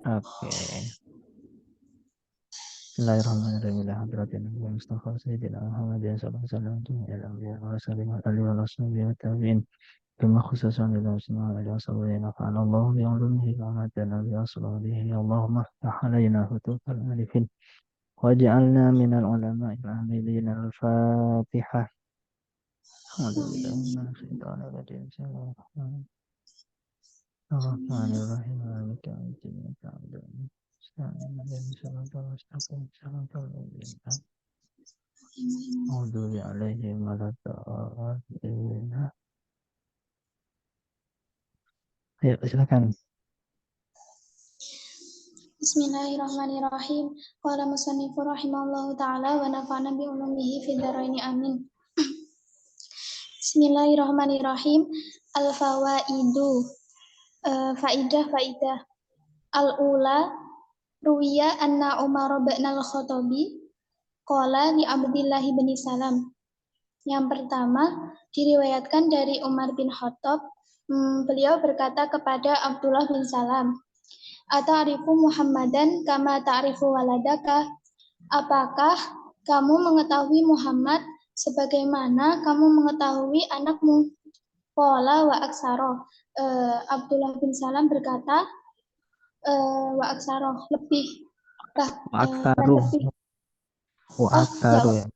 Oke. Bismillahirrahmanirrahim. Ila hadratin Nabi Mustafa Sayyidina Muhammadin sallallahu alaihi wasallam wa ala alihi wa sallam wa alihi wa sahbihi wa tabi'in. Kama khususan ila usma wa ila sabiyin nafa'ana Allah bi ulumihi wa matana bi asrarihi. Allahumma iftah alaina futuhal arifin waj'alna minal ulama'il amilin. Al-Fatihah. Alhamdulillah. Bismillahirrahmanirrahim. Ar-Rahmanir-Rahim. Maliki yaumiddin. Maghdubi alaihim waladdallin. Ayo, silakan. Bismillahirrahmanirrahim. Qala musannifu rahimahullahu ta'ala wa nafa'na bi ulumihi fid dharaini amin. Bismillahirrahmanirrahim. Al-fawaidu. Faidah. Al-ula ruwiya anna Umar bin al-Khattabi qala li Abdillah bin Salam. Yang pertama diriwayatkan dari Umar bin Khattab, beliau berkata kepada Abdullah bin Salam, Ata'rifu Muhammadan kama ta'rifu waladaka? Apakah kamu mengetahui Muhammad sebagaimana kamu mengetahui anakmu? Qala wa aksaro. Abdullah bin Salam berkata, wa aksaro, lebih. Wa aksaru. Wa aksaru ya.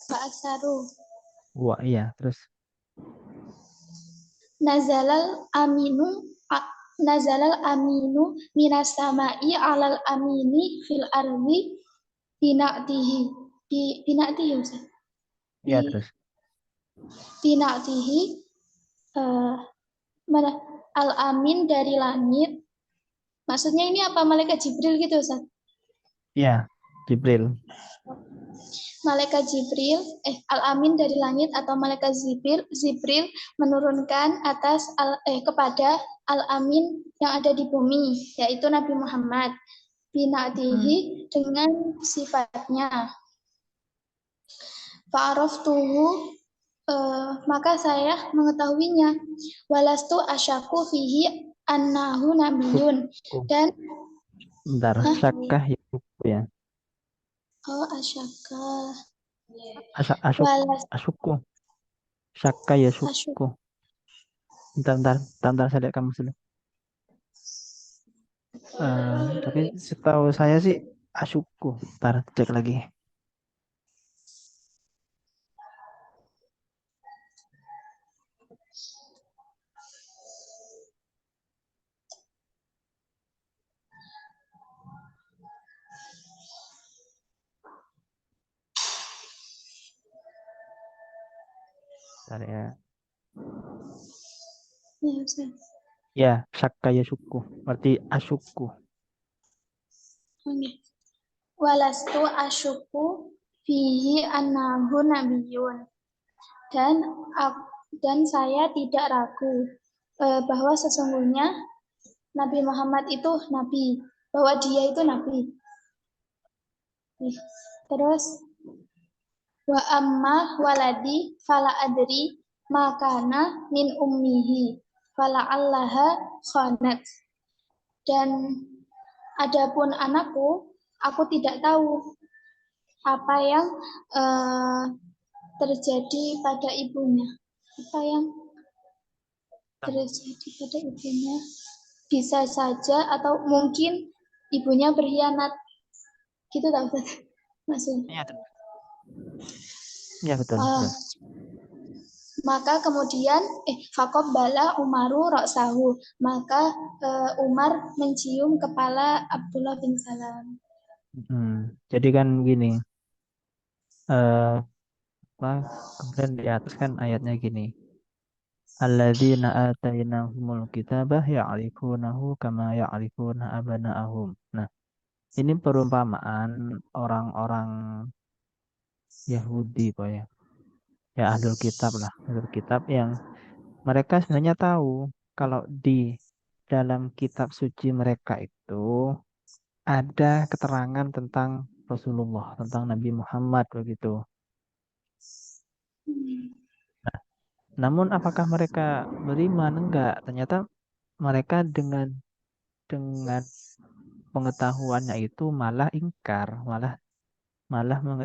Wa aksaru. Wa iya, terus. Nazalal aminu minas sama'i alal amini fil ardi bina'tihi. Bina'tihi Ustaz. Iya, terus. Bina'tihi al-amin dari langit. Maksudnya ini apa, malaikat Jibril gitu Ustaz? Iya, Jibril. Malaikat Jibril, al-amin dari langit atau malaikat Jibril menurunkan kepada al-amin yang ada di bumi, yaitu Nabi Muhammad bina'tihi dengan sifatnya. Fa'araftuhu, maka saya mengetahuinya. Walastu asyaku fihi annahu nabiyun. Dan bentar, syakkah ya. Oh, asyaka. Asyukku. Syakka ya syukku. Bentar, saya lihat kamu dulu. Tapi setahu saya sih asyukku. Bentar, cek lagi. Bentar ya. Ya, syakka ya syukku. Berarti asyukku. Walastu asyuku fihi annahu nabiyun. Dan saya tidak ragu bahwa sesungguhnya Nabi Muhammad itu nabi, bahwa dia itu nabi. Terus wa amma waladi fala adri makana min ummihi fala allaha khanat. Dan adapun anakku, aku tidak tahu apa yang terjadi pada ibunya. Apa yang terjadi pada ibunya? Bisa saja atau mungkin ibunya berkhianat. Gitu tak Ustaz? Maksudnya. Iya betul. Maka kemudian faqabbala Umaru ra'sahu. Maka Umar mencium kepala Abdullah bin Salam. Jadi kan gini. Kemudian di atas kan ayatnya gini. Alladzina atainahumul kitabah ya'rifunahu kama ya'rifuna abana'ahum. Nah, ini perumpamaan orang-orang Yahudi, Pak ya. Ya ahlul kitab lah, ahlul kitab yang mereka sebenarnya tahu kalau di dalam kitab suci mereka itu ada keterangan tentang Rasulullah, tentang Nabi Muhammad begitu. Namun apakah mereka beriman? Enggak. Ternyata mereka dengan dengan pengetahuannya itu malah ingkar, malah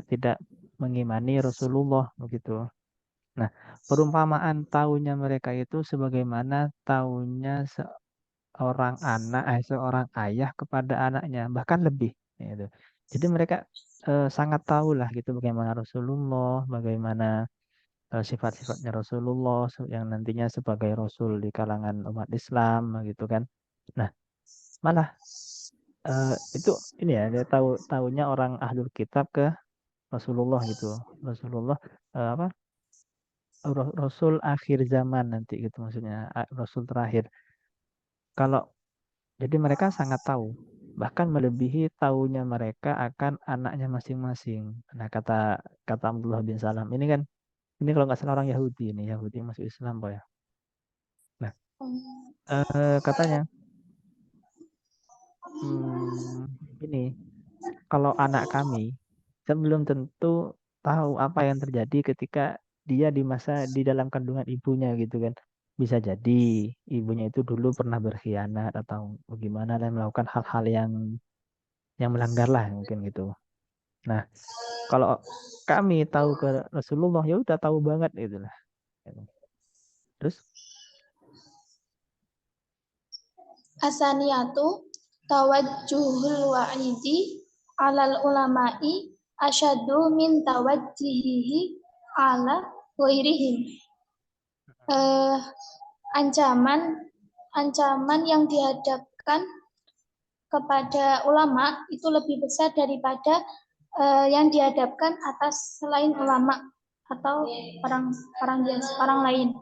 tidak mengimani Rasulullah begitu. Nah, perumpamaan taunya mereka itu sebagaimana taunya seorang ayah kepada anaknya, bahkan lebih gitu. Jadi mereka sangat tahu lah gitu bagaimana Rasulullah, bagaimana sifat-sifatnya Rasulullah yang nantinya sebagai Rasul di kalangan umat Islam gitu kan. Nah, malah itu ini ya dia tahunya orang ahlul kitab ke Rasulullah gitu. Rasulullah apa Rasul akhir zaman nanti gitu maksudnya Rasul terakhir. Kalau jadi mereka sangat tahu bahkan melebihi tahunya mereka akan anaknya masing-masing. Nah kata kata Abdullah bin Salam ini kalau nggak salah orang Yahudi ini Yahudi yang masuk Islam Pak ya. Nah katanya ini kalau anak kami sebelum tentu tahu apa yang terjadi ketika dia di dalam kandungan ibunya gitu kan. Bisa jadi ibunya itu dulu pernah berkhianat atau bagaimana dan melakukan hal-hal yang melanggar lah mungkin gitu. Nah, kalau kami tahu ke Rasulullah ya udah tahu banget gitu lah. Terus Asaniyatu tawajjuhul wa'idi alal ulama'i asyadu min tawajjihihi ala ghairihim. Eh, ancaman ancaman yang dihadapkan kepada ulama itu lebih besar daripada yang dihadapkan atas selain ulama atau orang lain.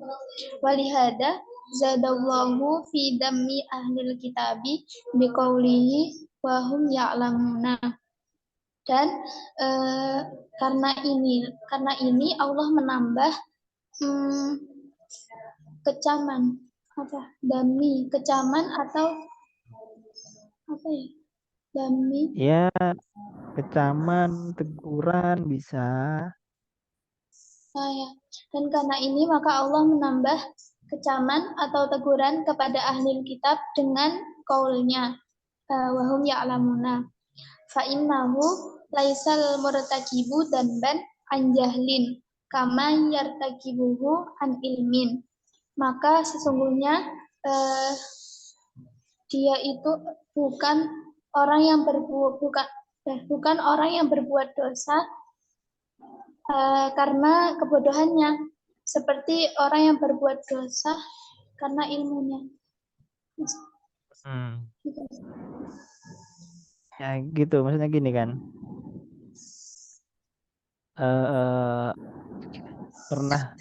Walihada zadallahu fi dammi ahlil kitabi biqaulihi wa hum ya'lamuna. Dan karena ini Allah menambah hmm, kecaman kecaman atau apa ya dami ya kecaman, teguran bisa. ya. Dan karena ini maka Allah menambah kecaman atau teguran kepada ahli kitab dengan kaulnya wahum ya'lamuna fa innahu laisal murtakibu dan anjahlin kama yartakibuhu an ilmin. Maka sesungguhnya dia itu bukan bukan orang yang berbuat dosa karena kebodohannya, seperti orang yang berbuat dosa karena ilmunya. Ya gitu, maksudnya gini kan. Pernah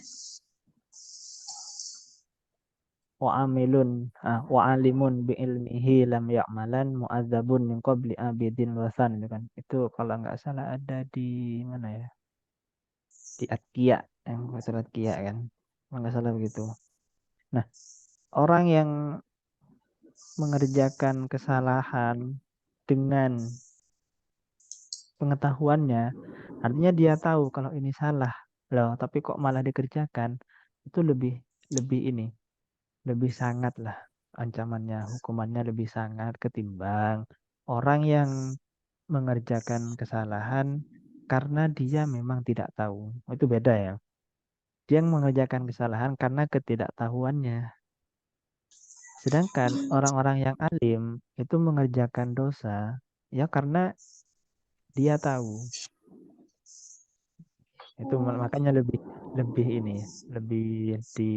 wa'alimun bi ilmihi lam ya'malan mu'adzabun min qabli abidin wasan itu kan. Itu kalau nggak salah ada di mana ya? Di At-Qiyah, yang surat Qiyah kan. Kalau nggak salah begitu. Nah, orang yang mengerjakan kesalahan dengan pengetahuannya, artinya dia tahu kalau ini salah. Loh, tapi kok malah dikerjakan? Itu lebih lebih ini, lebih sangat lah ancamannya, hukumannya lebih sangat ketimbang orang yang mengerjakan kesalahan karena dia memang tidak tahu. Itu beda ya. Dia yang mengerjakan kesalahan karena ketidaktahuannya. Sedangkan orang-orang yang alim itu mengerjakan dosa ya karena dia tahu. Itu makanya lebih lebih ini ya, lebih di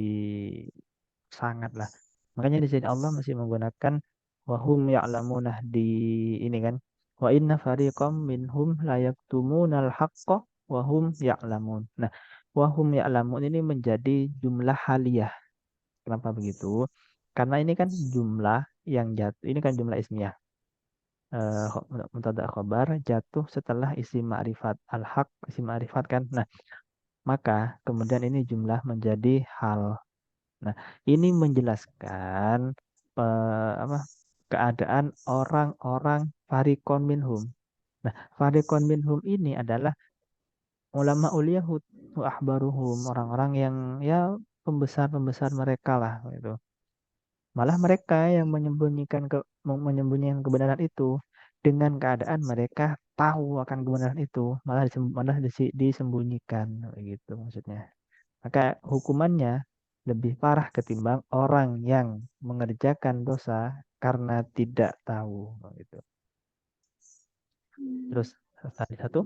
sangat lah. Makanya di sini Allah masih menggunakan wahum ya'lamunah di ini kan. Wa inna fariqam minhum la yaktumunal haqqa wahum ya'lamun. Nah, wahum ya'lamun ini menjadi jumlah haliyah. Kenapa begitu? Karena ini kan jumlah yang jatuh, ini kan jumlah ismiyah. Mubtada khabar jatuh setelah isim ma'rifat al-haq, isim ma'rifat kan. Nah, maka kemudian ini jumlah menjadi hal. Nah, ini menjelaskan apa keadaan orang-orang farikon minhum. Nah, farikon minhum ini adalah ulama ul Yahud wa ahbaruhum, orang-orang yang ya pembesar-pembesar mereka lah gitu. Malah mereka yang menyembunyikan kebenaran itu dengan keadaan mereka tahu akan kebenaran itu, malah disembunyikan gitu maksudnya. Maka hukumannya lebih parah ketimbang orang yang mengerjakan dosa karena tidak tahu gitu. Terus tadi satu,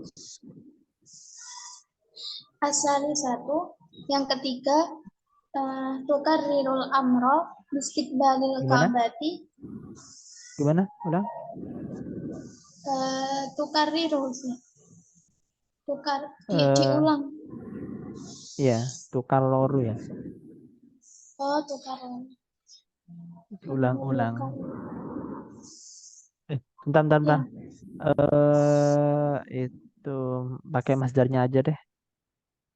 Asali satu. Yang ketiga, tukarrirul amro bistiqbalil gimana? ka'bati. Gimana? Ulang? Tukarrirul sih. Eh, Diulang. iya, tukar loru ya. Oh, tukarrirul. Ulang-ulang. Bentar, bentar, bentar. Ya, Itu pakai masdarnya aja deh.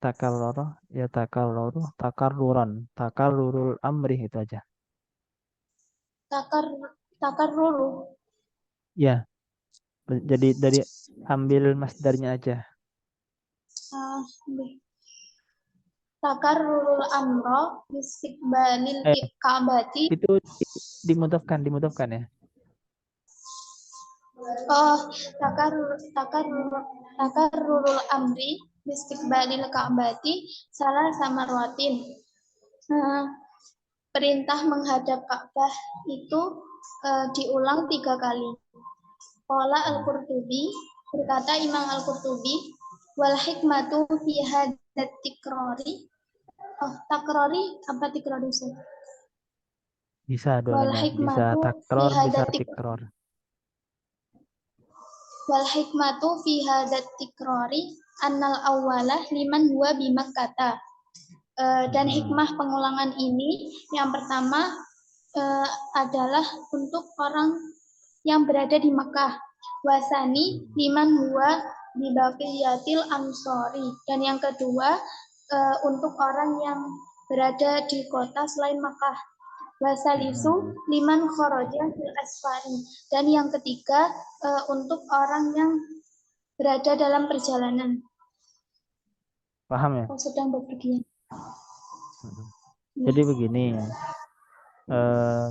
Takarroro, ya takarroro, takarruran, takarrurul amri itu aja. takar takarruru. Ya, jadi dari ambil masdarnya aja. Ah, takarrurul amro bistiqbalil Eh, ka'bati. itu dimudahkan ya. Oh, takar takar takarrurul amri bistiqbalil ka'bati salah sama ruatin. Perintah menghadap Ka'bah itu diulang 3 kali. Qala Al-Qurtubi, berkata Imam Al-Qurtubi, wal hikmatu fi hadat tikrori. Oh, takrori apa tikrori sih? Bisa Wal dua-duanya, bisa hikmatu fi takror, bisa hadat tikror. wal hikmatu fi hadat tikrori annal awalah liman huwa bimakkata. Dan hikmah pengulangan ini yang pertama adalah untuk orang yang berada di Mekah. Wasani liman huwa di baqiyatil amsori. Dan yang kedua untuk orang yang berada di kota selain Mekah. Wasalisu liman kharaja fil asfari. Dan yang ketiga untuk orang yang berada dalam perjalanan. Paham ya? Sedang bepergian. Jadi begini, eh,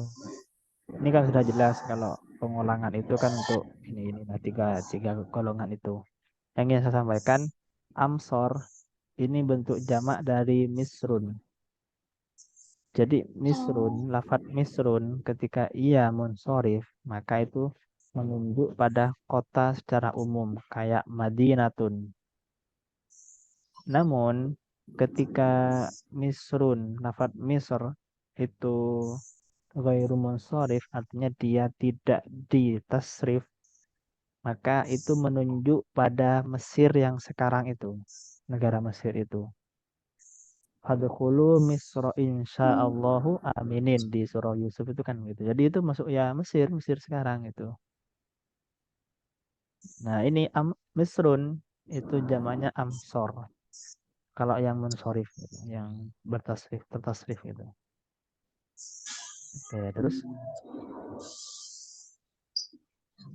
ini kan sudah jelas kalau pengulangan itu kan untuk ini nah, tiga golongan itu. Yang ingin saya sampaikan, amsor ini bentuk jamak dari misrun. Jadi misrun, lafadz misrun ketika ia munsorif, maka itu menunjuk pada kota secara umum kayak Madinatun. Namun ketika misrun, lafadz misr itu ghairu munsorif, artinya dia tidak ditasrif, maka itu menunjuk pada Mesir yang sekarang itu, negara Mesir itu. Fadkhulu Misra insyaallahu aminin di surah Yusuf itu kan gitu. Jadi itu masuk ya Mesir, Mesir sekarang itu. Nah, ini Misrun itu zamannya Amsor. Kalau yang munsorif gitu, yang tertasrif gitu. Oke, terus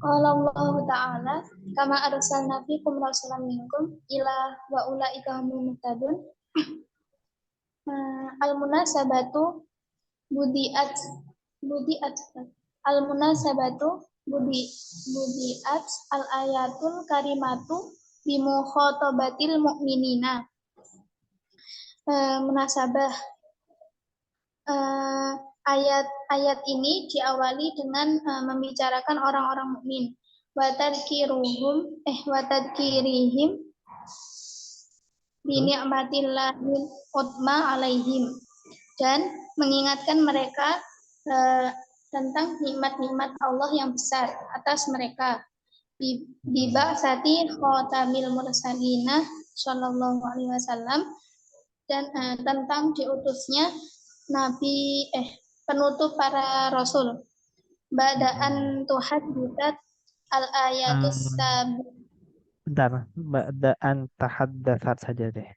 Qala Allah Ta'ala, kama arsalna fikum rasulan minkum ila wa ulaika humul muhtadun. Al-munasabatu budiat budiat al-munasabatu budiat al-ayatul karimatu bimukhotobatil mu'minina. Munasabah ayat-ayat ini diawali dengan membicarakan orang-orang mukmin. Watadkirihim bini'matillahil qudma alaihim, dan mengingatkan mereka tentang nikmat-nikmat Allah yang besar atas mereka. Biba'sati khotamil mursalina sallallahu alaihi wasallam, dan tentang diutusnya nabi penutup para rasul. Badaan Tuhan budat al-ayatus sabi. bentar, ba'daan tahaddatsat saja deh.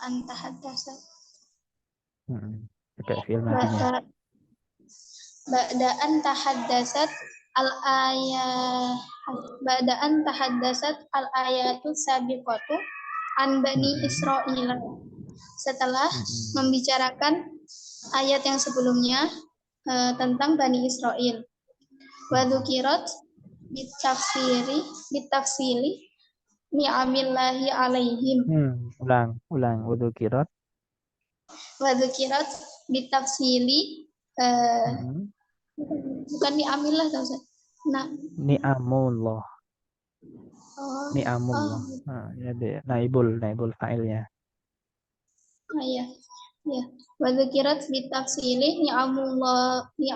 Antahadasa. Pakai fi'il madinya. Badaan tahaddasat al-ayat badaan tahaddasat al-ayatu sabiqatu an bani Israil. Setelah membicarakan ayat yang sebelumnya tentang Bani Israel. Wa dzukirat bitafsili ni'amillahi alaihim. Ulang. Wudu kirat. Wa dzukirat bitafsili bukan ni'amillah tau Ustaz. Nah, Ni'amullah. oh, Ni'amullah. Nah, ya deh. Naibul fa'ilnya. iya. Ya. Wa dzukirat bitafsili ni'amullahi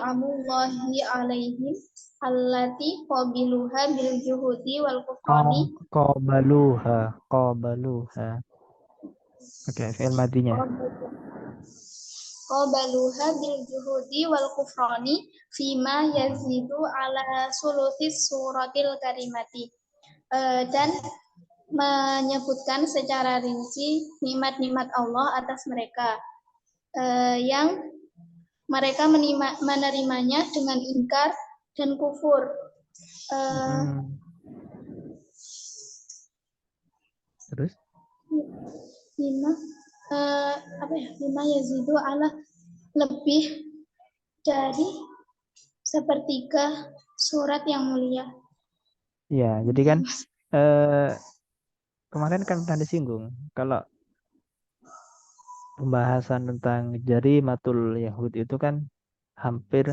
alaihim allati qabiluha bil juhudi wal kufrani. Qabaluha. Oke, fi'il madinya. Qabaluha bil juhudi wal kufrani fima yazidu ala sulusis suratil karimati. Dan menyebutkan secara rinci nikmat-nikmat Allah atas mereka yang mereka menerimanya dengan ingkar dan kufur. Terus? Lima yazidu ala lebih dari sepertiga surat yang mulia. Ya, jadi kan kemarin kan pernah disinggung kalau pembahasan tentang Jarimatul Yahud itu kan hampir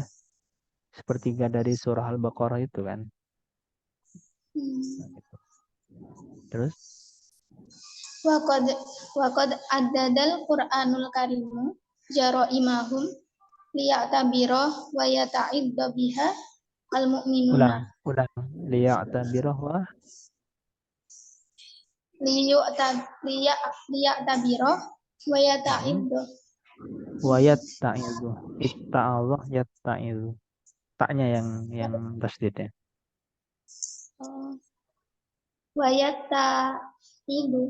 sepertiga dari surah Al-Baqarah itu kan. Terus? Waqad addadal Qur'anul Karimu jaraimahum liya'tabira wa yata'idda biha al-mu'minuna. Ulang. Liya'tabirah wa liya'tabira wa yata'idda. Wa yatta'izu. Itta'allah yatta'izu. Taknya yang tasdidnya. Wa yata'idda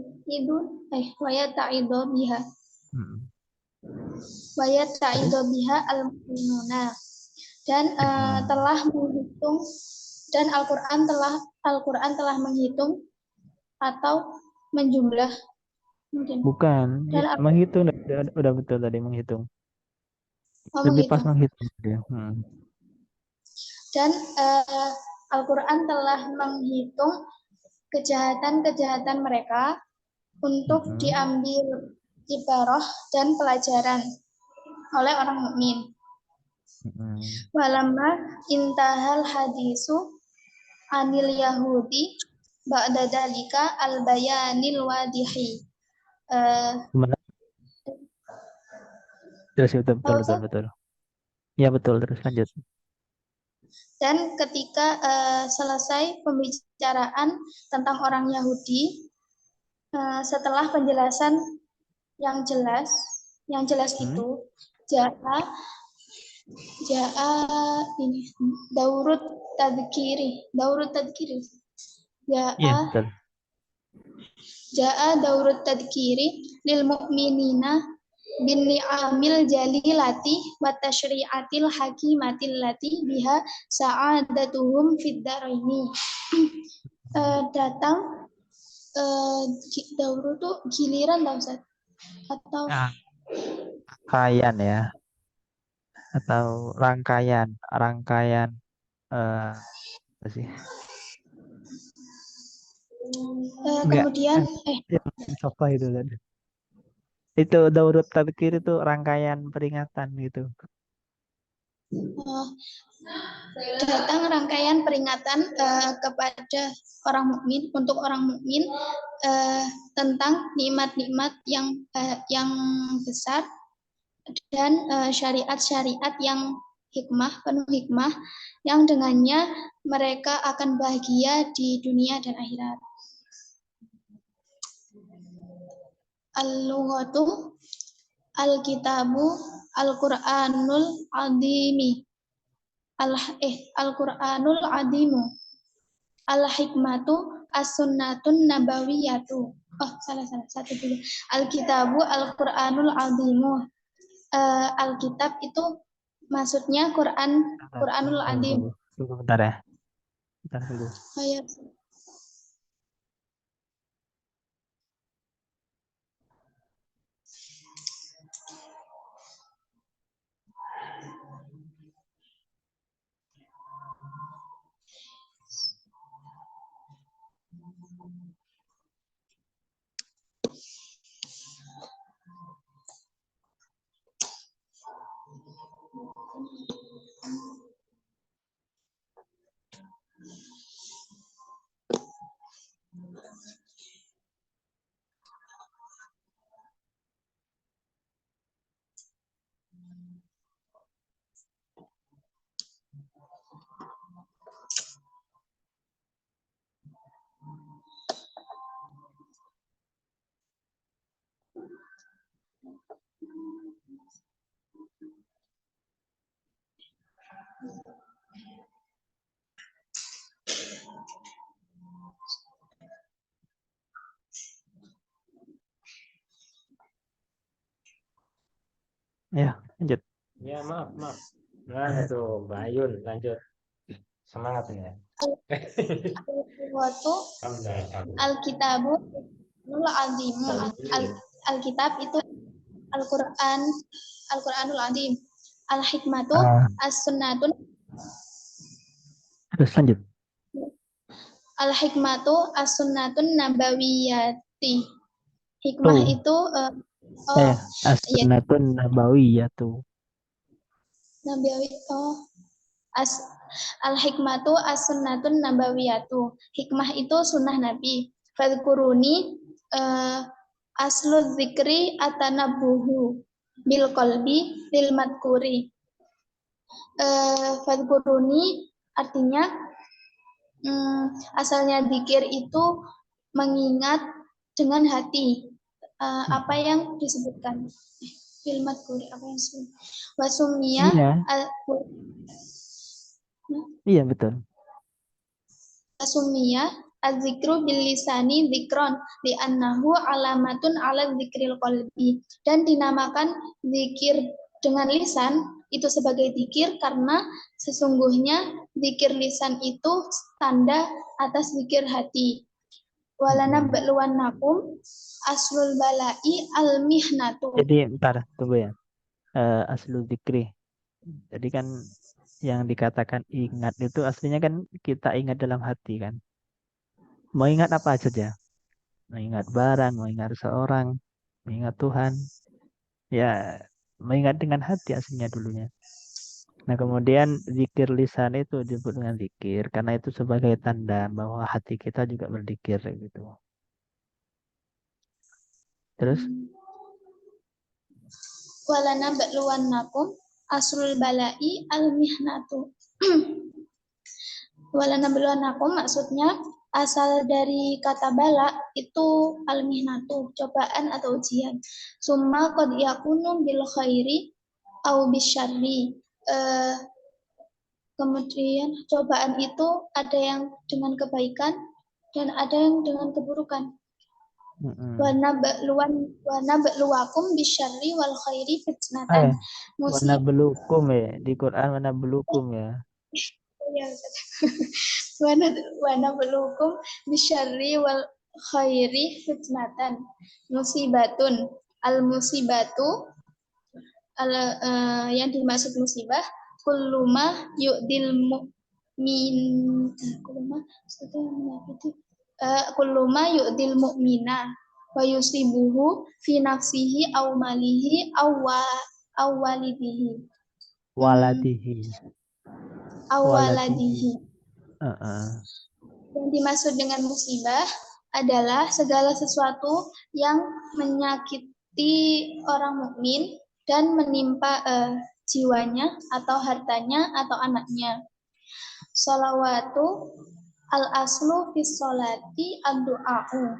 biha. Wa yata'idda biha al-mu'minuna. Dan telah menghitung dan Al-Qur'an telah menghitung atau menjumlah mungkin. Bukan, menghitung udah betul tadi menghitung. Lebih pas menghitung dia. Dan Al-Qur'an telah menghitung kejahatan-kejahatan mereka untuk diambil ibarah dan pelajaran oleh orang mukmin. Walamma intahal hadisu anil Yahudi ba'da dalika al-bayanil wadihi. Terus betul. Ya betul, terus lanjut. Dan ketika selesai pembicaraan tentang orang Yahudi, setelah penjelasan yang jelas itu, ja'a ini daurut tadkiri. Ja'a daurut tadkiri lil mu'minina bin ni'amil jalilati wa tasyri'atil hakimatil lati biha sa'adatuhum fid daraini. Datang daurut tuh giliran tau Ustaz? Atau rangkaian ya, atau rangkaian apa sih? Kemudian apa itu tadi? Itu daurut tadkir itu rangkaian peringatan gitu. Datang rangkaian peringatan kepada orang mukmin untuk orang mukmin tentang nikmat-nikmat yang besar dan syariat-syariat yang penuh hikmah yang dengannya mereka akan bahagia di dunia dan akhirat. Al-lughatu al-kitabu al-Qur'anul azimi al-Qur'anul azimu al-hikmatu as-sunnatun nabawiyatu. Salah satu dulu. Al-kitabu al-Qur'anul azimu. Alkitab itu maksudnya Qur'anul azim. Bentar ya. Bentar dulu. Ya, lanjut. Ya, maaf. Nah, itu Mbak Ayun, lanjut. Semangat ya. Waktu Alkitabu Nul Azimu. Alkitab itu Al-Quran, Al-Quranul Azim. Al-Hikmatu As-Sunnatun. Terus lanjut. Al-Hikmatu As-Sunnatun Nabawiyati. Hikmah Tuh. itu Ya, ya, As-Sunnatun Nabawiyatu. Nabawi Al-Hikmatu As-Sunnatun Nabawiyatu. Hikmah itu sunnah Nabi. Fadkuruni aslu zikri atanabuhu bil qalbi lil madkuri. Fadkuruni artinya asalnya zikir itu mengingat dengan hati. Apa yang disebutkan bil madkuri, apa yang disebut wasumia. Iya betul. Wasumia az-zikru bil lisani zikron li'annahu alamatun ala zikril qalbi, dan dinamakan zikir dengan lisan itu sebagai zikir karena sesungguhnya zikir lisan itu tanda atas zikir hati. Walana ba'luwannakum aslul balai al-mihnatu. Jadi bentar, tunggu ya. Aslu zikri. Jadi kan yang dikatakan ingat itu aslinya kan kita ingat dalam hati kan. Mau ingat apa saja? Mau ingat barang, mau ingat seorang, mau ingat Tuhan. Ya, mengingat dengan hati aslinya dulunya. Nah, kemudian zikir lisan itu disebut dengan zikir karena itu sebagai tanda bahwa hati kita juga berzikir gitu. Terus? Walana ba'luwannakum asrul balai al-mihnatu. Walana ba'luwannakum maksudnya asal dari kata bala itu al-mihnatu, cobaan atau ujian. Summa qad yakunu bil khairi au bisyarri. Kemudian cobaan itu ada yang dengan kebaikan dan ada yang dengan keburukan. Wana ba'luwakum bisyarri wal khairi fitnatan. Wana belukum ya di Quran, wana belukum ya. Wana belukum bisyarri wal khairi fitnatan. Musibatun. Al musibatu yang dimaksud musibah kulluma yu'dil mu'min kulluma yu'dil mu'mina wa yusibuhu fi nafsihi aw malihi aw walidihi. Waladihi. Yang dimaksud dengan musibah adalah segala sesuatu yang menyakiti orang mukmin dan menimpa jiwanya atau hartanya atau anaknya. Sholawatu al-aslu fi sholati ad-du'a'u.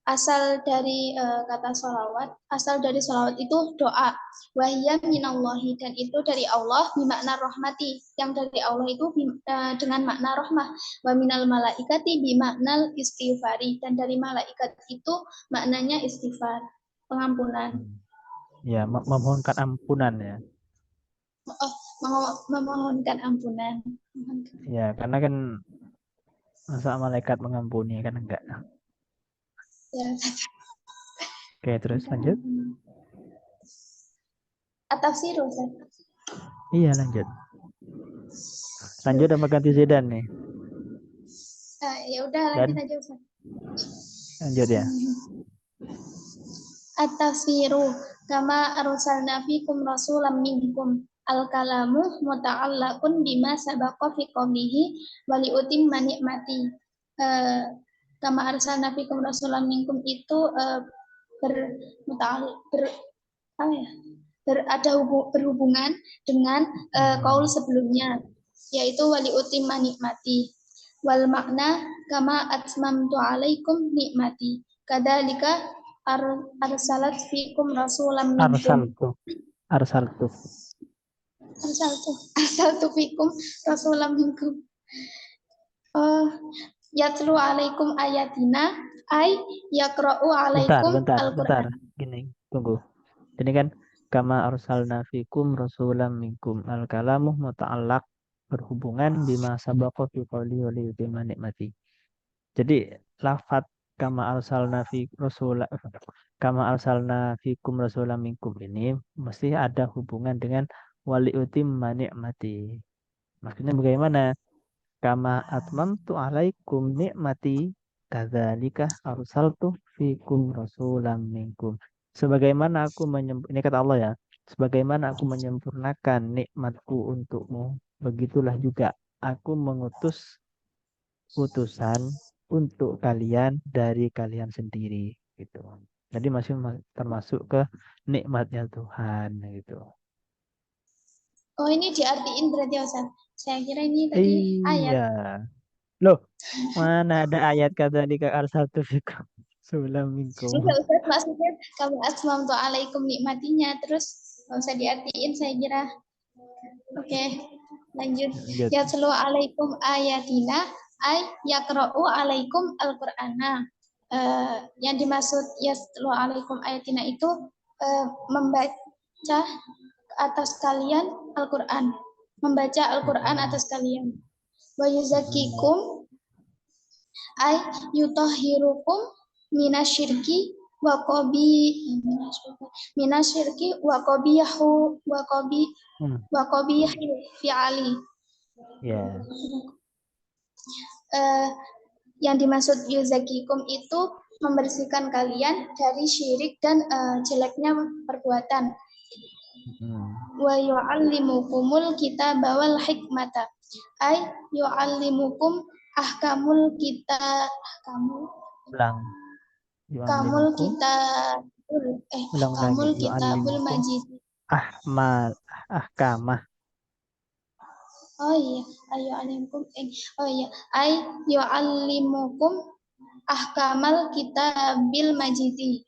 Asal dari kata sholawat, asal dari sholawat itu doa. Wahiyya minallahi, dan itu dari Allah bimakna rahmati. Yang dari Allah itu dengan makna rahmah. Wa minal malaikati bimakna istighfari, dan dari malaikat itu maknanya istighfar, pengampunan. Ya, memohonkan ampunan ya. Memohonkan ampunan. Ya, karena kan masa malaikat mengampuni kan enggak. Ya. Oke, terus lanjut. Tafsir, Ustaz. Iya, lanjut. Lanjut apa ganti Zidan nih? Ya udah, lanjut aja, Ustaz. Lanjut ya. At-tafsiru kama arsalna fikum rasulam minkum. Al-kalamu muta'allaqun bima sabaqa fi qawlihi wa liutimma ni'mati. Kama arsalna fikum rasulam minkum itu berhubungan dengan qaul sebelumnya, yaitu wa liutimma ni'mati. Wal makna kama atmamtu alaikum ni'mati. Kadzalika arsalat fikum rasulam minkum. Arsaltu fikum rasulam minkum. Yatlu alaikum ayatina ay yaqra'u alaikum Bentar. Gini, tunggu. Ini kan Kama arsalna fikum rasulam minkum. Al-kalamu muta'allaq berhubungan bima sabaqa fi qawli wa liyutimma nikmati. Jadi lafat kama arsalna fikum rasulam minkum ini mesti ada hubungan dengan wali utimma nikmati. Maksudnya bagaimana? Kama atmamtu alaikum nikmati kadzalika arsaltu fikum rasulam minkum. Sebagaimana ini kata Allah ya, sebagaimana aku menyempurnakan nikmatku untukmu, begitulah juga aku mengutus utusan untuk kalian dari kalian sendiri gitu. Jadi masih termasuk ke nikmatnya Tuhan gitu. Oh, ini diartiin berarti ya, Ustaz. Saya kira ini tadi ayat. Iya. Loh, mana ada ayat kata di satu fikum sulam minkum. Enggak, Ustaz, maksudnya kamu asmamtu alaikum nikmatinya, terus nggak usah diartiin, saya kira. Oke, lanjut. Lanjut. Yatlu alaikum ayatina ay yaqra'u alaikum al-Qur'ana. Yang dimaksud yatlu alaikum ayatina itu membaca atas kalian Al-Qur'an. Membaca Al-Qur'an atas kalian. Wa yuzakikum ay yutahhirukum minasyirki wa qabihi fi'ali. Ya. Yang dimaksud yuzakikum itu membersihkan kalian dari syirik dan jeleknya perbuatan. Wa yu'allimukumul kitaba wal hikmata. Ay yu'allimukum ahkamul kamul kitabul majid. Ahkamah. Oh iya, ayo alimkum. Oh iya, ay yu'allimukum ahkamal kitabil majidi.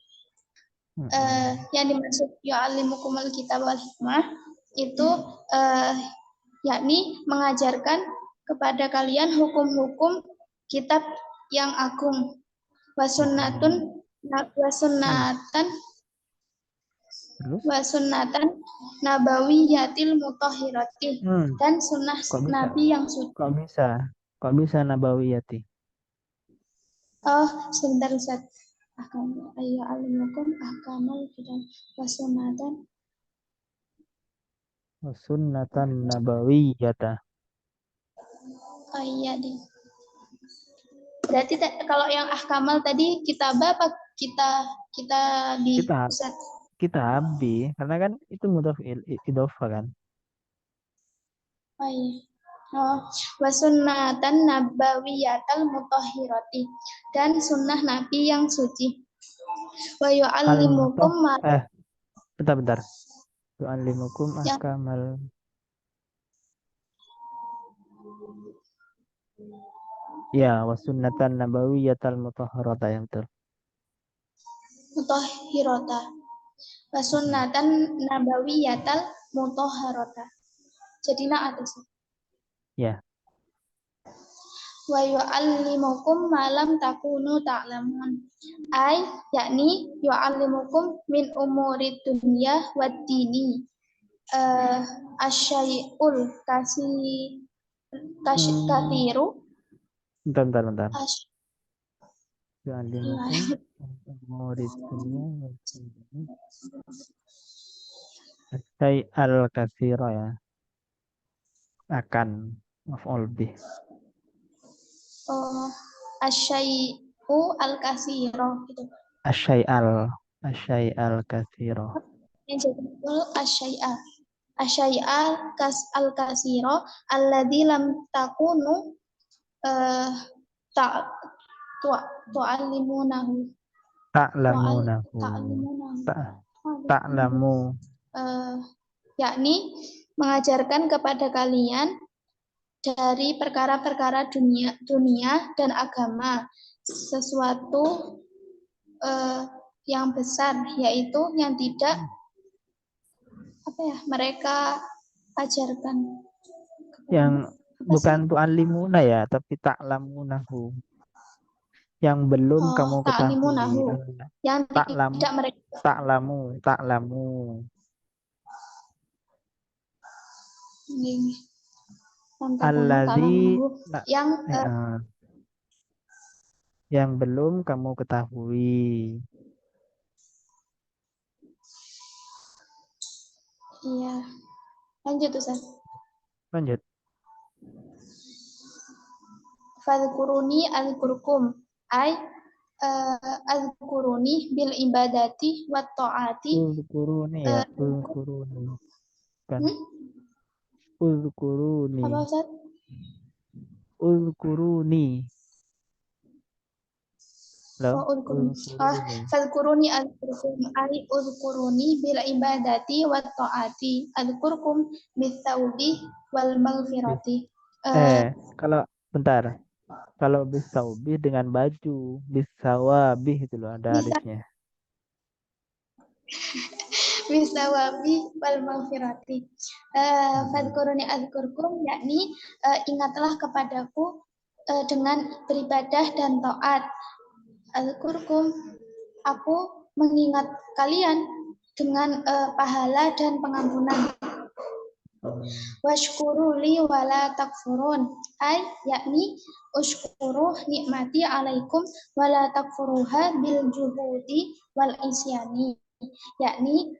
Yang dimaksud yu'allimukumul kitab wal hikmah itu yakni mengajarkan kepada kalian hukum-hukum kitab yang agung. Wasunnatan nabawiyatil mutahhirati dan sunnah Nabi yang suci. Kok bisa nabawiyati? Oh, sebentar Ustaz. Ayo alimukum ahkamal kitab wasunnatan nabawiyata. Oh iya deh. Berarti kalau yang ahkamal tadi kitabah apa kita di Ustaz? Kita habis karena kan itu mudhaf idhofah kan. Oh iya. Oh, wasunnatan nabawiyatal mutahhirati dan sunnah Nabi yang suci. Wa yu'allimukum bentar. Yu'allimukum ahkamal. Ya, wasunnatan nabawiyatal mutahharata yang betul. Mutahhirata. Wasunnatan nabawiyatal mutahharata. Jadi ada sih. Ya. Wa yu'allimukum ma lam takunu ta'lamun. Ay yakni yu'allimukum min umuri dunya wad dini. Asyai'ul kathiru. Bentar. Yu'allimukum umuri dunya wad dini. Asyai'al katsira ya. Akan maf'ul bih. Oh, asyai'u al-katsira gitu. Asyai'al katsira. Yang jadi asyai'a al-katsira alladzi lam takunu ta'lamunahu. Yakni mengajarkan kepada kalian dari perkara-perkara dunia dan agama sesuatu yang besar, yaitu yang tidak mereka ajarkan. Yang bukan tu'allimuna ya, tapi ta'lamunahu. Yang belum kamu ketahui. Yang tidak mereka ta'lamu. Ini. Lam takunu Allazi ta'lamunahu. la- Yang yang belum kamu ketahui. iya. Lanjut Ustaz. Lanjut. Fadhkuruni adzkurkum. Ay adzkuruni bil ibadati wat taati. Uzkuruni ya, uzkuruni. Kan uzkuruni. Apa Ustaz? Uzkuruni. Loh, Oh, udkuruni. uzkuruni. Fadhkuruni adzkurkum. Ay udhkuruni bil ibadati wat taati. Adzkurkum bis taubi wal maghfirati. Kalau bentar. Kalau bisawbih dengan baju, bisawabih itu loh ada Bisa alifnya. bisa wabi wal maghfirati. Fadhkuruni adzkurkum, yakni ingatlah kepadaku dengan beribadah dan taat. Adzkurkum, aku mengingat kalian dengan pahala dan pengampunan. Washkuru li wala takfurun, ay yakni ushkuru nikmati alaikum wala takfuruha bil juhudi wal isyani, yakni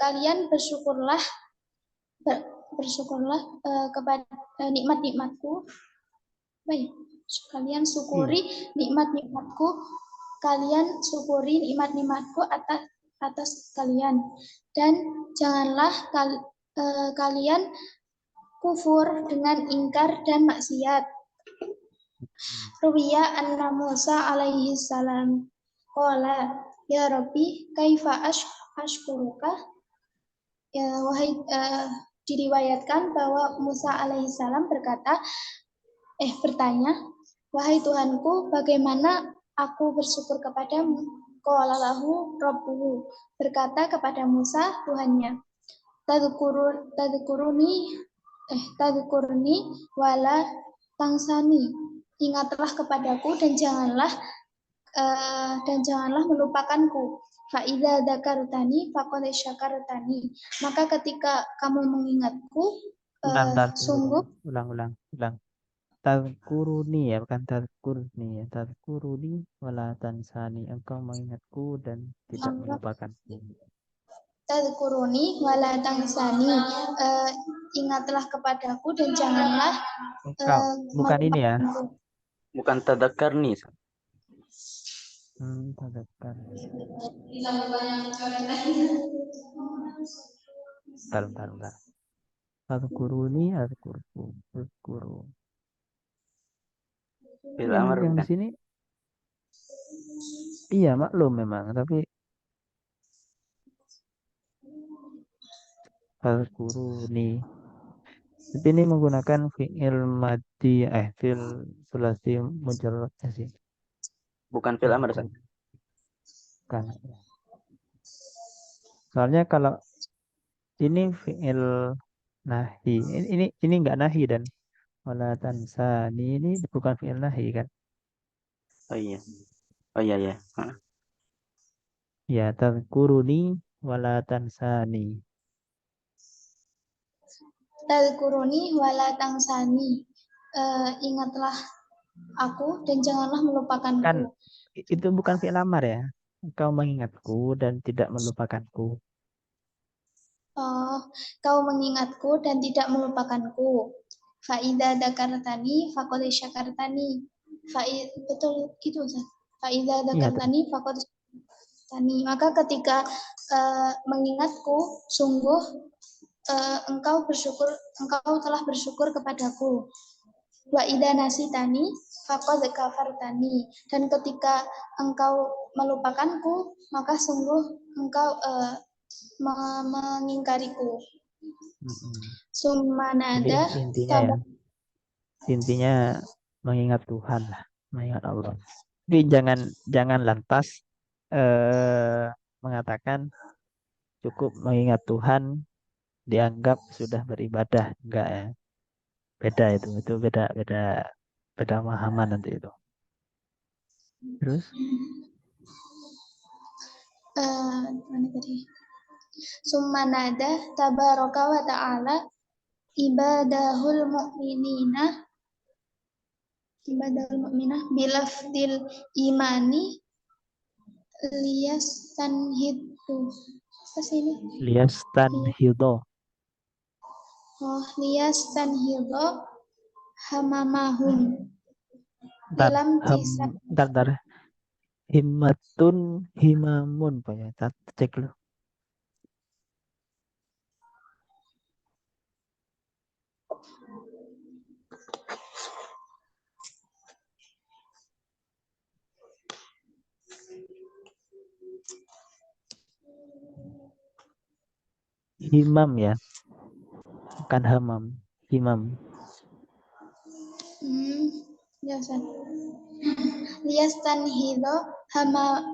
kalian bersyukurlah kepada nikmat-nikmatku. Baik, kalian syukuri nikmat-nikmatku, kalian syukuri nikmat-nikmatku atas kalian, dan janganlah kalian kufur dengan ingkar dan maksiat. Ruwiya anna Musa alaihi salam qala ya Rabbi kaifa ashkuruka, ya wahai diriwayatkan bahwa Musa alaihi salam bertanya, wahai Tuhanku, bagaimana aku bersyukur kepadamu? Qala lahu rabbuhu, berkata kepada Musa Tuhannya, tadkuruni wala tangsani, ingatlah kepadaku dan janganlah melupakanku. Fa'idza dzakartani faqad syakartani, maka ketika kamu mengingatku sungguh ulang. Tadkuruni ya, bukan tadkurni ya. Tadkuruni wala tansani, engkau mengingatku dan tidak melupakanku. Tadkuruni wala tangsani, ingatlah kepadaku dan janganlah bukan ini ya. Bukan tadakkarni. Tadakkar. Bentar. Tadkuruni adzkurku. Uzkuru. Yang di sini iya maklum memang, tapi tadkuruni. Tapi ini menggunakan fi'il madhi, fi'il sulasi mujarrad sih. Bukan fi'il amr. Kan. Soalnya kalau ini fi'il nahi, ini enggak nahi, dan wala tansani ini bukan fi'il nahi kan? Oh iya. Ya, tadkuruni wala tansani. Tadkuruni wala tangsani, ingatlah aku dan janganlah melupakanku. Kan itu bukan fi'il amar ya. Engkau mengingatku dan tidak melupakanku. Kau mengingatku dan tidak melupakanku. Fa'idza dzakartani faqad syakartani. Betul gitu Ustaz. Fa'idza dzakartani faqad syakartani. Maka ketika mengingatku, sungguh engkau telah bersyukur kepadaku. Wa idza nasitani faqad kafartani, dan ketika engkau melupakanku, maka sungguh engkau mengingkariku. Sumanada, intinya mengingat Tuhan lah, mengingat Allah. Tapi jangan lantas mengatakan cukup mengingat Tuhan dianggap sudah beribadah, enggak ya. Beda itu beda pemahaman nanti itu. Terus mana tadi? Sumanada tabaraka wa ta'ala ibadahul mu'minah bilafdil imani liyastanhidu. Apa sih ini? Liyastanhido. Liyastanhidu hamamahum. Ntar, Dalam kisah ntar. Himmatun himamun. Pak ya, cek lu. Himam ya, bukan hamam. Himam. ya Ustaz. Liyastanhidu hamimahum.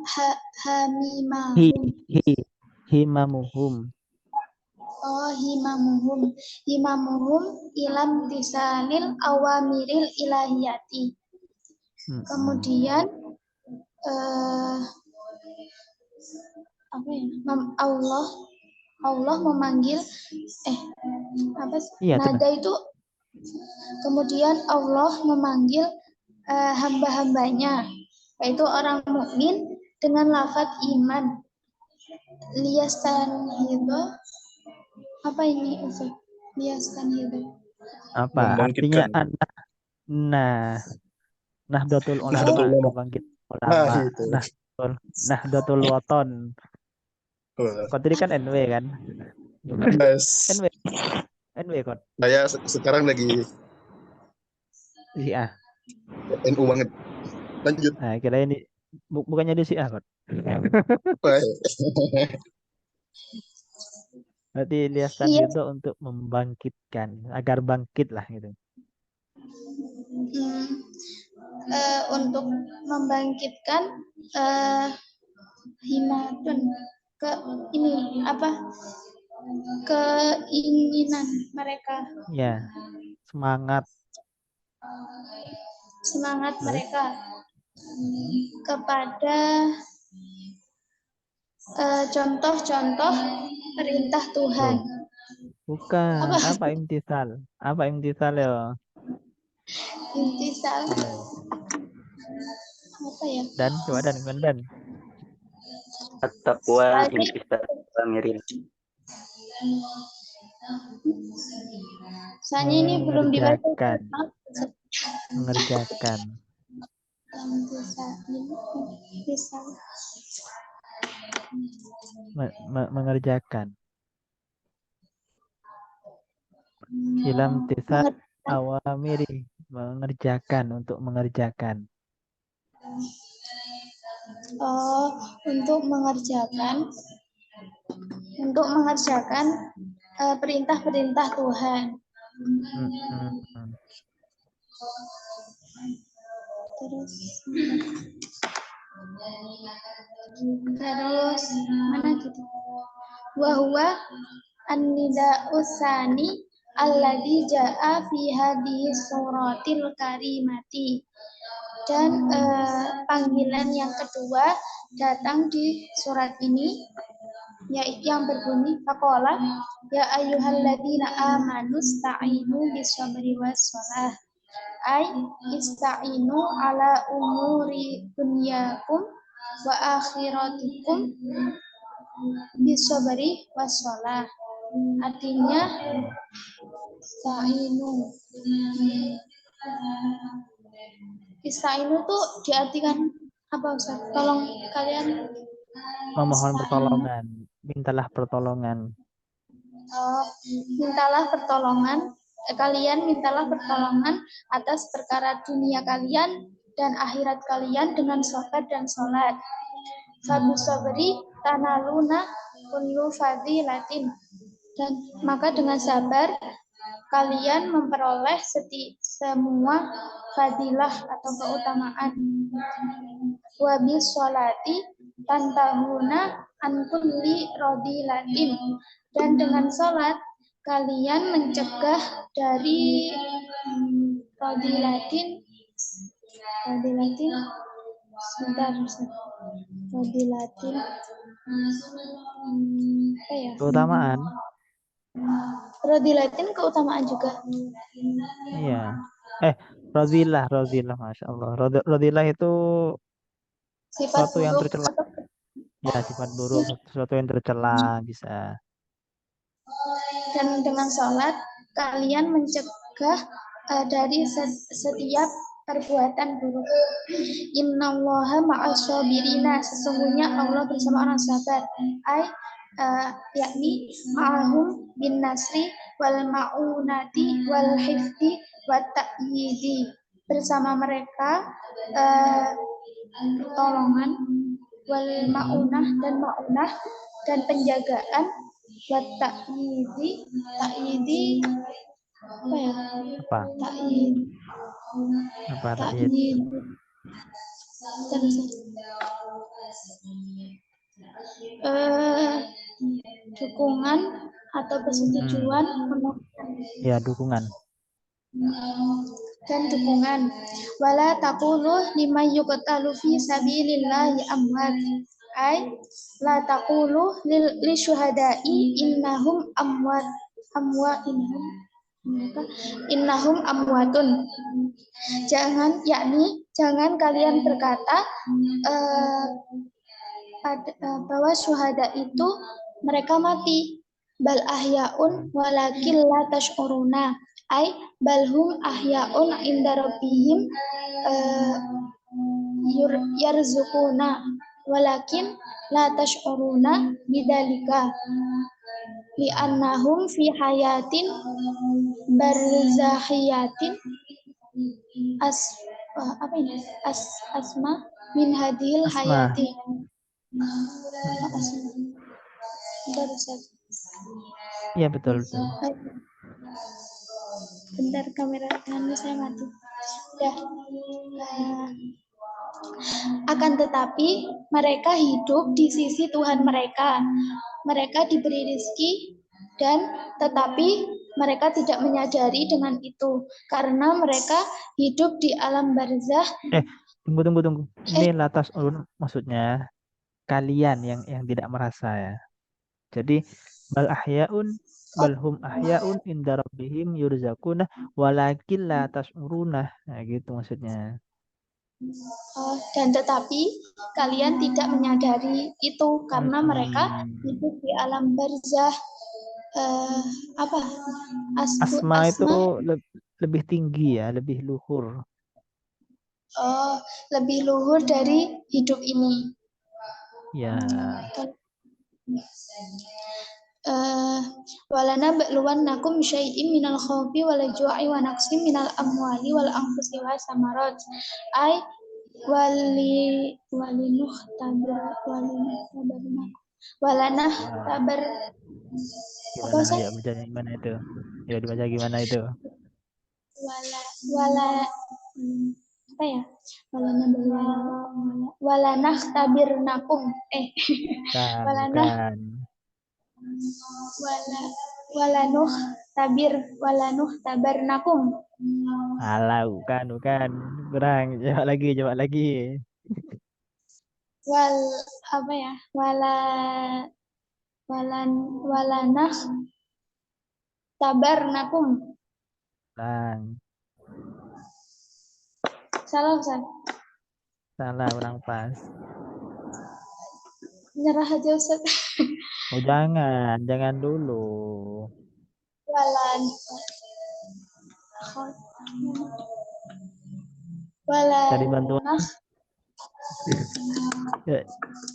Himamuhum. Himamuhum ilam tisalil awamiril ilahiyati. Kemudian apa ya? Allah memanggil apa sih? Iya, Nada itu kemudian Allah memanggil hamba-hambanya yaitu orang mukmin dengan lafaz iman. Liyastanhidu apa ini Ustaz? Liyastanhidu apa artinya? Nahdlatul ulama, kebangkit ulama. itu. Nahdlatul waton. Kok tadi kan NW kan? Yes. NW kok. Saya sekarang lagi Syiah. NU banget. Lanjut. Nah, kira ini bukannya di Syiah kok. Berarti liastan itu untuk membangkitkan, agar bangkit lah gitu. Untuk membangkitkan himatun ke ini apa keinginan mereka. Ya, semangat Mereka kepada contoh-contoh perintah Tuhan. Bukan. Apa imtisal? Apa imtisal ya? Imtisal. Apa ya? Dan coba dan. At-taqwa imtisal awamirin. Soalnya ini belum dibaca. Mengerjakan. Mengerjakan. Ilam tisal awamiri, mengerjakan, untuk mengerjakan. Untuk mengerjakan perintah-perintah Tuhan. Terus mana gitu? Wahwa an-nida usani alladzi jaa fi hadhihi suratil karimati. Dan panggilan yang kedua datang di surat ini yang berbunyi faqala ya ayyuhalladzina amanu sta'inu bis-sabri was-shalah ay ista'inu ala umuri dunyakum wa akhiratikum bis-sabri was-shalah. Artinya Ista'inu tuh diartikan apa Ustaz? Tolong kalian memohon pertolongan, mintalah pertolongan. Kalian mintalah pertolongan atas perkara dunia kalian dan akhirat kalian dengan sabar dan salat. Fabisabri tanaluna kullu fadilatin. Dan maka dengan sabar kalian memperoleh semua fadilah atau keutamaan. Wa bisolati tantahuna an kulli radilatin. Dan dengan salat kalian mencegah dari radilatin Keutamaan. Rodilatin keutamaan juga. Iya. Rodilah, Masya Allah. Rodilah itu Sifat sesuatu yang buruk tercela. atau Ya, sifat buruk, sesuatu yang tercela bisa. dan dengan sholat kalian mencegah dari setiap perbuatan buruk. Innallaha ma'as sabirina, sesungguhnya Allah bersama orang sabar. Yakni ma'ahum bin nasri wal ma'unati wal hifdi wat ta'yidi, bersama mereka pertolongan wal ma'unah dan penjagaan wat ta'yidi apa ya? Apa? Apa takyid? Ta'yid terus dukungan atau persetujuan Ya, dukungan. dan dukungan. Wala taqulu liman yuqtalu fi sabilillahi amwat. La taqulu li syuhada'i innahum innahum amwatun. Jangan kalian berkata bahwa syuhada itu mereka mati. Bal ahyaun walakin la tash'uruna. Balhum ahyaun inda rabbihim yarzuquna walakin la tash'uruna bidzalika li'annahum fi hayatin barzakhiyatin asma min hadhil Asma. hayati. Iya, betul. Bentar, kamera tanganmu saya mati. Akan tetapi mereka hidup di sisi Tuhan mereka. Mereka diberi rezeki dan tetapi mereka tidak menyadari dengan itu karena mereka hidup di alam barzah. Tunggu. Ini latas ulun maksudnya kalian yang tidak merasa ya. Jadi balhum ahyaun inda rabbihim yurzaquna walakin la tash'uruna. Nah, gitu maksudnya. Dan tetapi kalian tidak menyadari itu karena mereka hidup di alam barzah. Asma itu lebih tinggi ya, lebih luhur. Lebih luhur dari hidup ini. Ya. Walana ba'luwannakum syai'im minal khawfi wal ju'i wa naqsim minal amwali wal anfusi was samarat. Walana tabar. Gimana? Ya, bacanya gimana itu? Ya, dibaca gimana itu? Apa ya? Walanah tabirnakum. Bukan. Walanuh tabarnakum. Alah, bukan. Kurang. Coba lagi. Walanah tabarnakum. Salah, Ustaz. Salah, kurang pas. Nyerah aja, Ustaz. Oh, jangan dulu. Cari bantuan.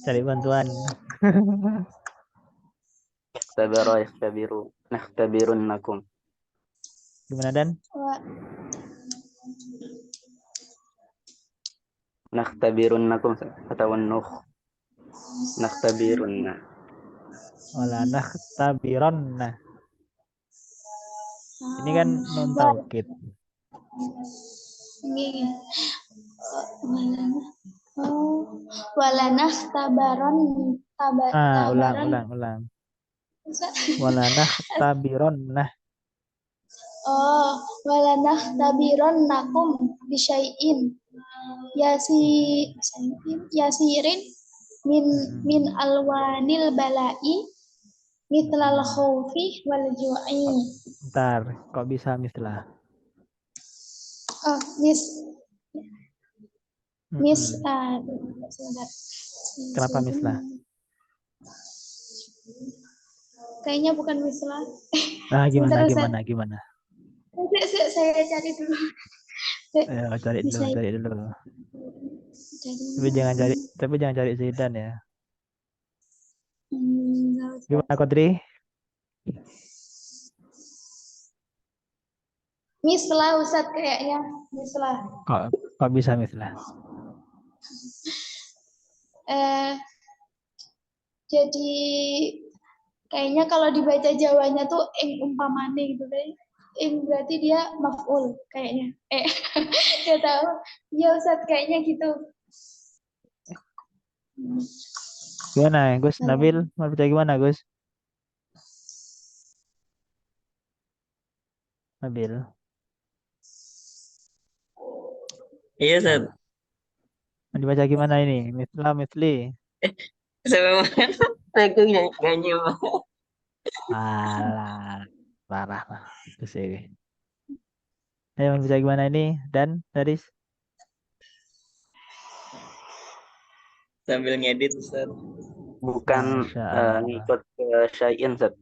Cari bantuan. Ikhtabiru, nakhtabirunnakum. Gimana, Dan? Nakhtabirunnakum atau nuh. Nakhtabirunna. Wala nakhtabironna. Ini kan nun taukid. Walanah tabaron. Ulang. Walanah tabironnah. Walanah tabironnakum bisyai'in yasirin min alwanil bala'i Mithlal khawfi wal ju'i. Ntar, kok bisa mislah? Oh, sebentar. Kenapa mislah? Kayaknya bukan mislah. Nah, Sebentar, gimana, Ustaz. gimana? Saya cari dulu. Ayo, cari Bisa dulu, cari dulu. cari. Tapi jangan cari Zidane ya. Enggak usah. Gimana, Kodri? Mislah, Ustaz, kayaknya. Mislah. Kok bisa mislah? Jadi kayaknya kalau dibaca Jawanya tuh umpamane gitu deh. Berarti dia maf'ul kayaknya. Nggak tahu. Ya Ustaz, kayaknya gitu. Gimana, Gus? Nabil, mau baca gimana, Gus? Nabil. Iya, Ustaz. Mau dibaca gimana ini? Mislah, misli. Sama aku nyanyi, Pak. Alah, parah lah. Itu sih. Ayo, mau baca gimana ini? Dan, Daris? Sambil ngedit, Ustaz. Bukan Masya Allah. ngikut ke Syai'in, Ustaz.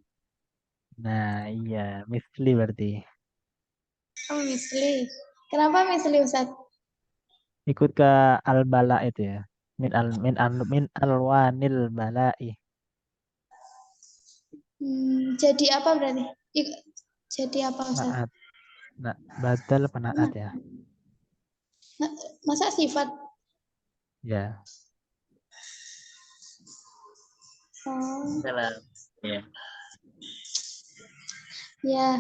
Nah, iya. Misli berarti. Oh, misli. Kenapa misli, Ustaz? Ikut ke al-bala itu ya. Min alwanil bala'i. Jadi apa berarti? Jadi apa, Ustaz? Naat. Nah, badal penaat ya. Masa sifat? Ya. Oh, Salam. Ya. ya.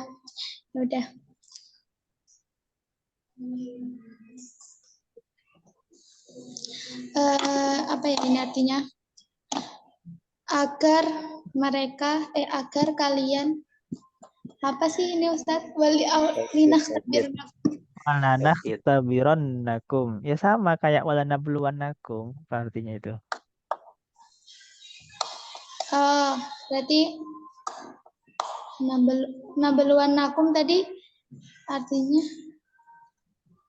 Udah. Apa ya ini artinya? Agar kalian, apa sih ini Ustaz? Walanah tabironnakum. Ya sama kayak walanabluwannakum. Apa artinya itu? Oh, berarti nabeluwannakum tadi artinya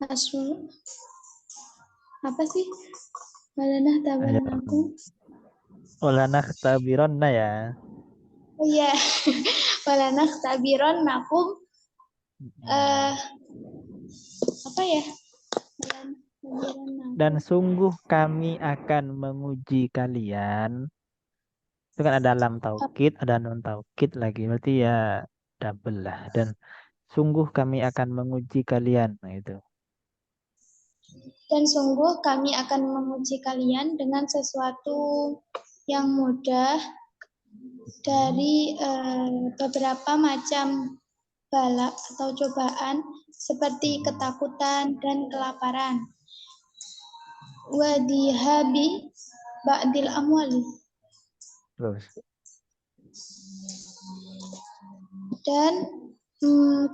asru. Apa sih? Walanah tabironnakum. Walanah tabironna ya. Oh iya. Walanah tabironnakum. Apa ya? Dan sungguh kami akan menguji kalian. Itu kan ada lam taukid, ada non taukid lagi. Berarti ya double lah. Dan sungguh kami akan menguji kalian. Nah itu. Dan sungguh kami akan menguji kalian dengan sesuatu yang mudah dari beberapa macam bala atau cobaan seperti ketakutan dan kelaparan. Wadihabi ba'dil amwali. Terus. Dan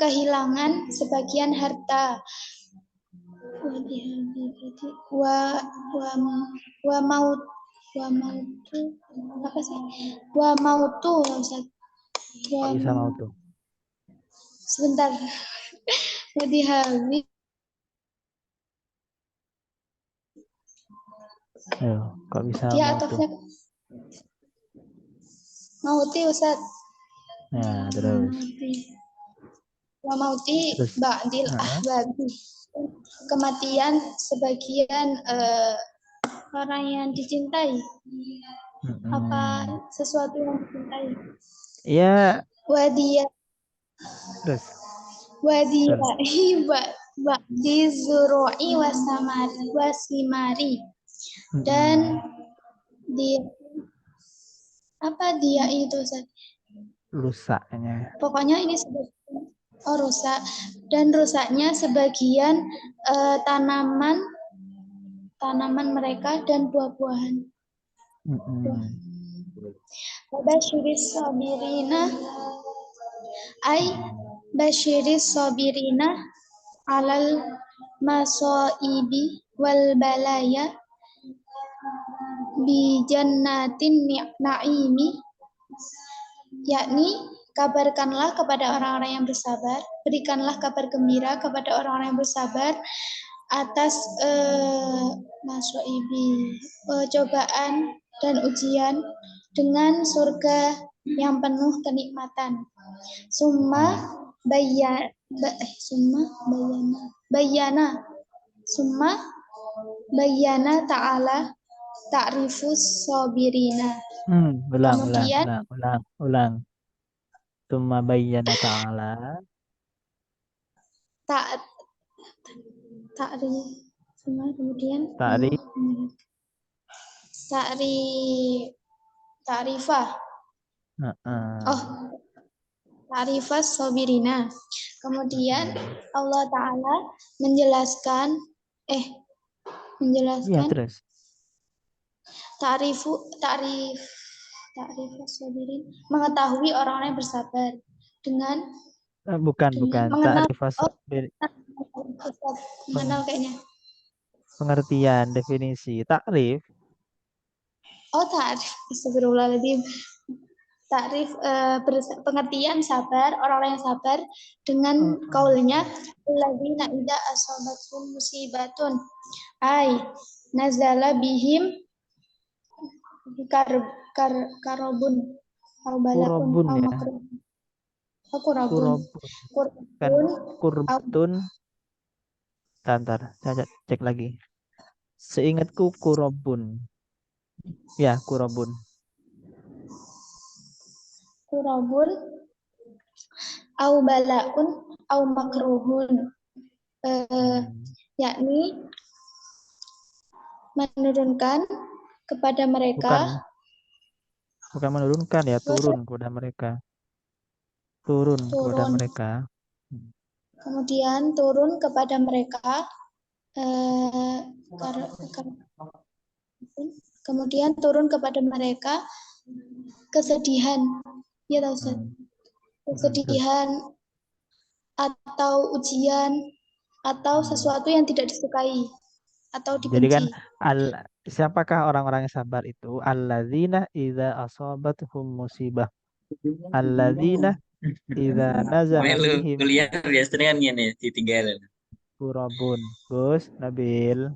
kehilangan sebagian harta. Wadihabi berarti wa mautu apa sih? Wa mautu Ustaz. Kok bisa mau tuh? Sebentar. Wadihabi. Ayo, kok bisa Dia mau tuh? atofnya mauti Ustaz. Ya, terus. Wa mauti Terus. ba'dil ahbabi. Kematian sebagian orang yang dicintai. Apa sesuatu yang dicintai? Iya. Wadia. Terus. Wadia ba'di zuru'i wasimari. Dan dia apa dia itu Ustaz? Rusaknya. Pokoknya ini rusak. Dan rusaknya sebagian tanaman mereka dan buah-buahan. Basyiris sabirina basyiris sabirina alal masoibi wal balaya bi jannatin na'imi yakni kabarkanlah kepada orang-orang yang bersabar, berikanlah kabar gembira kepada orang-orang yang bersabar atas cobaan dan ujian dengan surga yang penuh kenikmatan. Summa bayyana ta'ala ta'rifus sabirina. Kemudian Ulang. Tsumma bayyana ta'ala. Kemudian Ta'rif. ta'rifah. Ta'rifas sabirina. Kemudian Allah Ta'ala menjelaskan Iya, terus. ta'rif sabirin, mengetahui orang-orang yang bersabar dengan Bukan. mengenal Ta'rifas sabir. mengenal kayaknya. Pengertian, definisi. Ta'rif. Ta'rif, astagfirullahaladzim. Ta'rif pengertian sabar, orang-orang yang sabar dengan kaulnya alladzina idza asabathum musibatun ay nazala bihim karobun au balakun Kurobun au ya. makrun. Kurobun. Kan kurbtun. Bentar, saya cek lagi. Seingatku kurobun. Ya, kurobun. Kurobun au balakun au makruhun. Yakni menurunkan kepada mereka. Bukan menurunkan ya, turun kepada mereka. Turun kepada mereka. Kemudian turun kepada mereka. Kemudian turun kepada mereka kesedihan. Ya tahu Ustaz. Kesedihan atau ujian atau sesuatu yang tidak disukai atau dibenci. Jadi kan siapakah orang-orang yang sabar itu? Alladzina idza asabatuhum musibah. Alladzina idza nazala Melu bihim kuliah biasanya kan gini ditinggal. kurabun. Gus Nabil.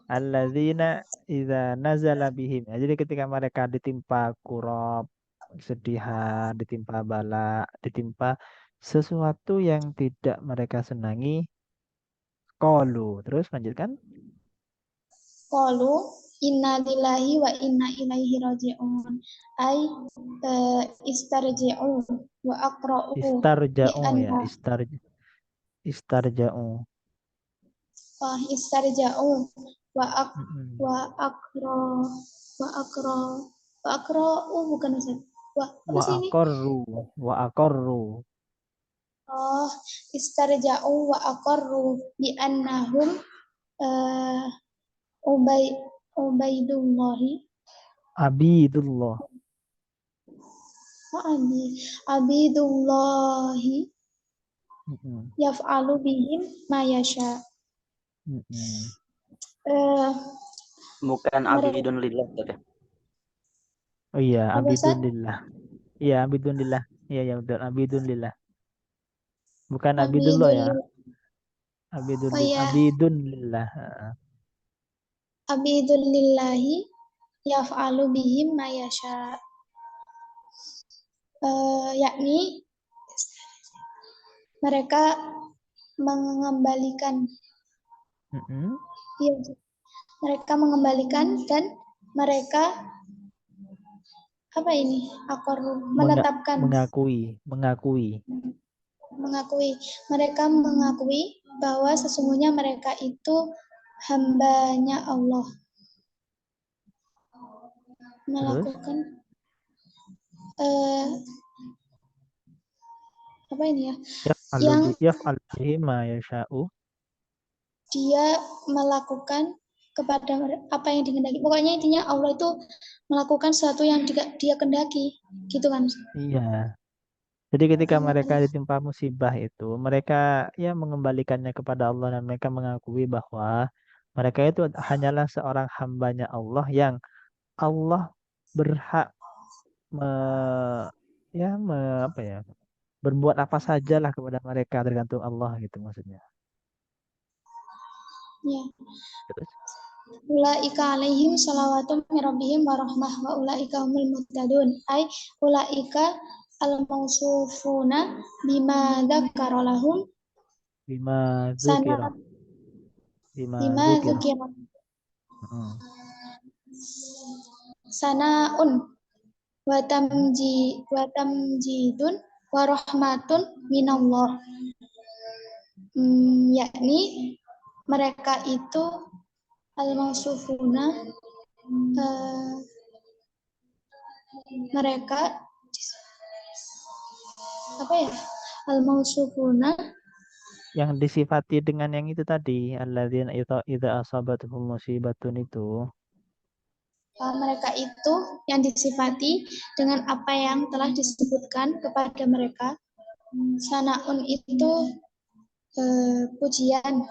Alladzina idza nazala bihim. Ya, jadi ketika mereka ditimpa kurab, kesedihan, ditimpa bala, ditimpa sesuatu yang tidak mereka senangi, qalu. Terus lanjutkan. Qalu inna lillahi wa inna ilaihi raji'un. Ay istarji'u wa aqra'u Istarja'u ya, istarja'u. Istarja'u wa aqra'u bukan Ustaz. Apa sih ini? Wa aqarru. Istarja'u wa aqarru bi annahum Ubaidullahi Abidullah. Abidullahi yaf'alu bihim ma yasha. Bukan abidun lillah tadi. Oh iya, Apa, Ustaz? abidun lillah. Iya, abidun lillah. Iya, betul. Abidun lillah. Bukan abidullah ya. Abidun lillah. Abidun lillahi yaf'alu bihim ma yasha. Yakni mereka mengembalikan. Mereka mengembalikan dan mereka apa ini? Menetapkan. Mengakui. Mereka mengakui bahwa sesungguhnya mereka itu hambanya Allah. Melakukan apa ini ya? Yaf'alu bihi ma yasha'u. Dia melakukan kepada apa yang dikehendaki. Pokoknya intinya Allah itu melakukan sesuatu yang dia kehendaki, gitu kan? Iya. Jadi ketika mereka ditimpa musibah itu, mereka ya mengembalikannya kepada Allah dan mereka mengakui bahwa mereka itu hanyalah seorang hambanya Allah yang Allah berhak apa ya, berbuat apa sajalah kepada mereka, tergantung Allah gitu maksudnya. Ya. Terus Ulaika alaihim salawatun min rabbihim wa rahmah wa ulaika humul muhtadun. Ay ulaika al-mausufuna bima dzakara lahum bima sana dzukira bima bima dzukira. dzukira Mm. sanaun wa tamjidun wa rahmatun minallah. Yakni mereka itu al-mausufuna, mereka apa ya, al-mausufuna Yang disifati dengan yang itu tadi, alladzina idza asabatuhum musibatun itu. Mereka itu yang disifati dengan apa yang telah disebutkan kepada mereka. Sanaun itu pujian.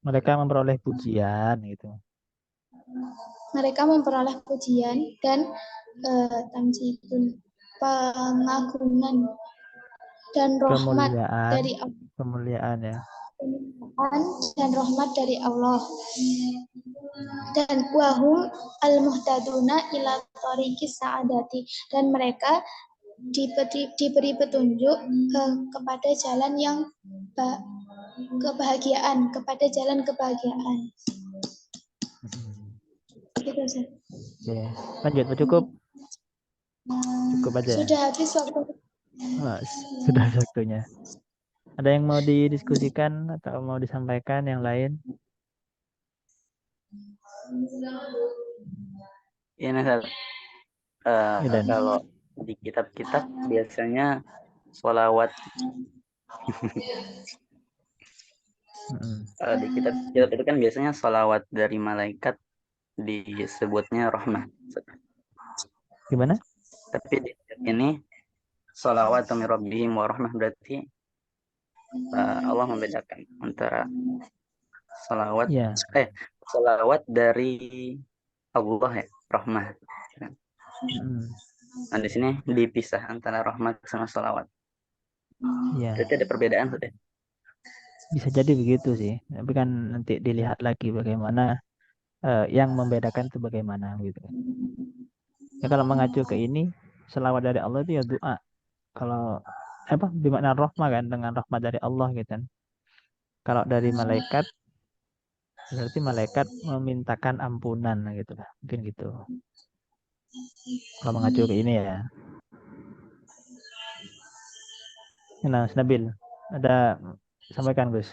Mereka memperoleh pujian gitu. Mereka memperoleh pujian dan tamjidun, pengagungan dan rahmat dari Allah. Kemuliaan ya. Dan rahmat dari Allah. Dan wahum al-muhtaduna ila tariqis sa'adati, dan mereka diberi petunjuk kepada jalan yang kebahagiaan, kepada jalan kebahagiaan. Gitu, Ustaz. Oke, lanjut, cukup aja. Sudah habis waktu. Sudah waktunya. Ada yang mau didiskusikan atau mau disampaikan yang lain? Ini kalau di kitab-kitab biasanya sholawat. Di kitab itu kan biasanya sholawat dari malaikat disebutnya rahmah. Gimana? Tapi di ini sholawat min rabbihim wa rahmah, berarti Allah membedakan antara sholawat sholawat dari Allah ya, rahmah. Nah di sini dipisah antara rahmat sama sholawat. Berarti ada perbedaan sudah. Bisa jadi begitu sih, tapi kan nanti dilihat lagi bagaimana yang membedakan itu bagaimana gitu. Ya kalau mengacu ke ini, selawat dari Allah itu ya doa. Kalau bermakna rahmah kan, dengan rahmat dari Allah gitu kan. Kalau dari malaikat berarti malaikat memintakan ampunan gitu lah, mungkin gitu. Kalau mengacu ke ini ya. Nah, Nabil, ada sampaikan Gus.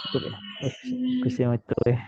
Cukup ya. Gus yang itu ya.